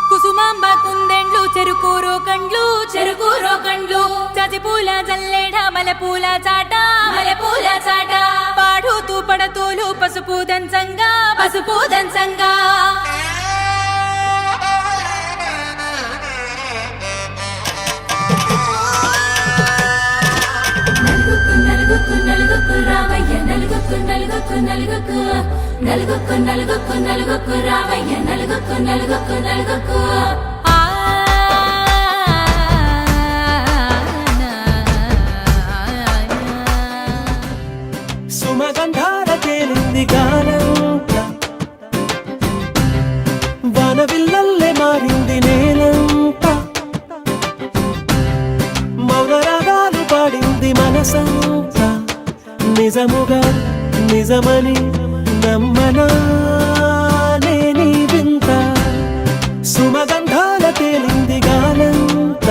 కుసుమాంబ కుందెండ్లు చెరుకూరో కండ్లు చజిపూల జల్లేడ మలపూల చాట పాడుతూ పడతోలు పసుపు దంచంగా నలుగుకు రావయ్య నలుగుకు రావయ్య నలుగుకు సుమగంధాల తేలింది గానంత వానవిల్లల్లే మారింది నేలంత మౌన రాగాలు పాడింది మనసంత నిజముగా నిజమని నమ్మనా నేనీ వింత సుమగంధాల తేలింది గానంత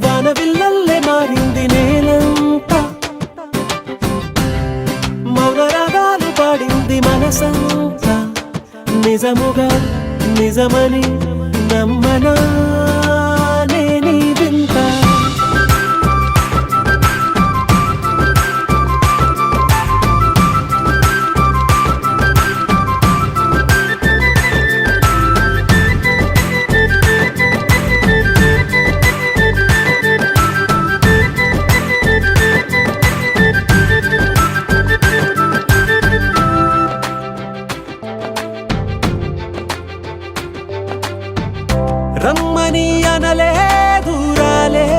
వానవిల్లల్లే మారింది నేలంత మౌన రాగాలు పాడింది మనసంత నిజముగా నిజమని నమ్మనా నేనీ వింత రమ్మని అనలేదు రాలేదనుకోలేదు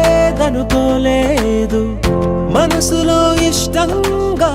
మనసులో ఇష్టంగా